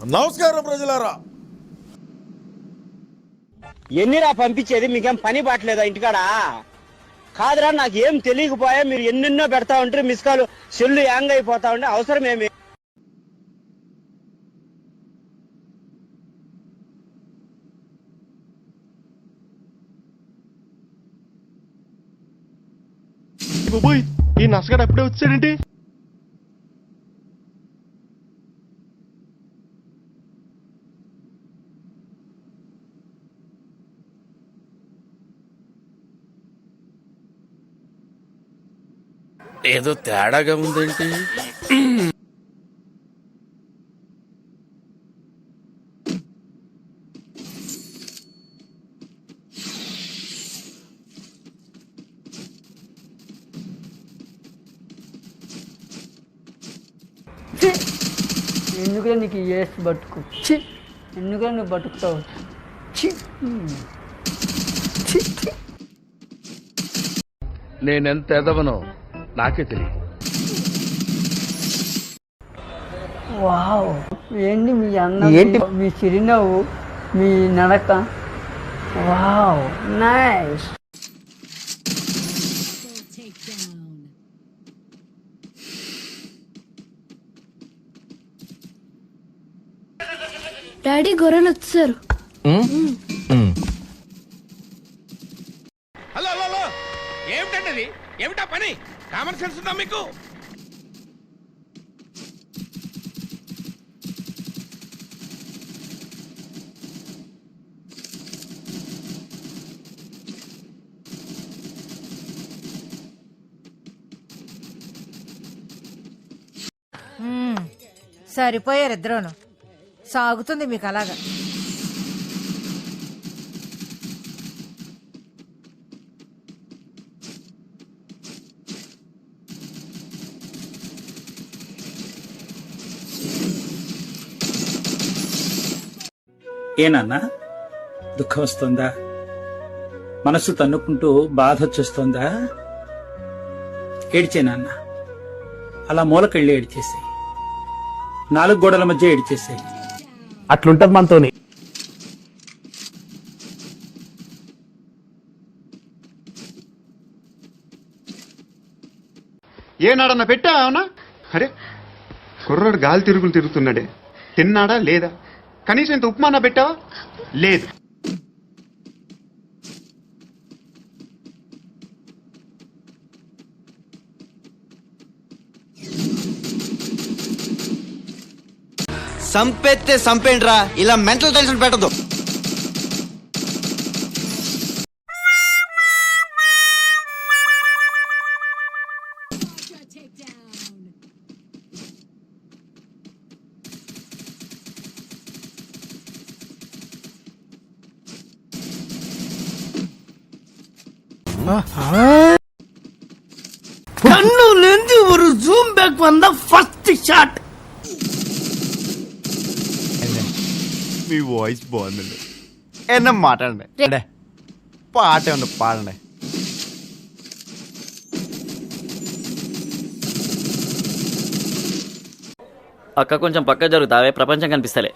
నమస్కారం ప్రజలారా. ఎన్నిరా పంపించేది? మీకేం పని పట్టలేదా ఇంటికాడ? కాదురా, నాకేం తెలియకపోయా. మీరు ఎన్నెన్నో పెడతా ఉంటారు, మిస్ కాల్ సెల్లు యాంగ్ అయిపోతా ఉంటే అవసరం ఏమి? ఈ నసగాడు అప్పుడే వచ్చాడేంటి? ఏదో తేడాగా ఉందేంటి? ఎందుకులే నీకు ఏసి బతుకు, ఎందుకులే నువ్వు బతుకుతావు. నేనెంత ఎదవనో నాకే తెలియదు. వావ్, ఏంటి మీ అన్న, ఏంటి మీ చిరునవ్వు, మీ నడక. Wow, nice. డాడీ గొర్రెలు వచ్చారు. హలో హలో హలో, ఏమిటండి? ఏమిటా పని? కామన్ సెన్స్ ఉందా మీకు? సరిపోయారు ఇద్దరును. సాగుతుంది మీకు అలాగా. ఏనన్నా, దుఃఖం వస్తుందా? మనసు తన్నుకుంటూ బాధ వచ్చేస్తుందా? ఏడ్చేనన్నా, అలా మూలకెళ్ళి ఏడ్చేసాయి. 4 గోడల మధ్య ఏడ్చేసాయి. అట్లుంటది మనతోని. ఏనాడన్నా పెట్టావనా? అరే కుర్రాడు గాలి తిరుగులు తిరుగుతున్నాడే, తిన్నాడా లేదా? కనీసం ఇంత ఉప్మానా పెట్టావా? లేదు. సంపెత్తే సంపేండ్రా, ఇలా మెంటల్ టెన్షన్ పెట్టదు. కన్నులేంది ఒక జూమ్ బ్యాక్ వంద ఫస్ట్ షాట్. మీ వాయిస్ బాగుందండి. ఏమన్నా మాట్లాడండి, పాట ఏమన్నా పాడండి. అక్క కొంచెం పక్క జరుగుతావే, ప్రపంచం కనిపిస్తలే.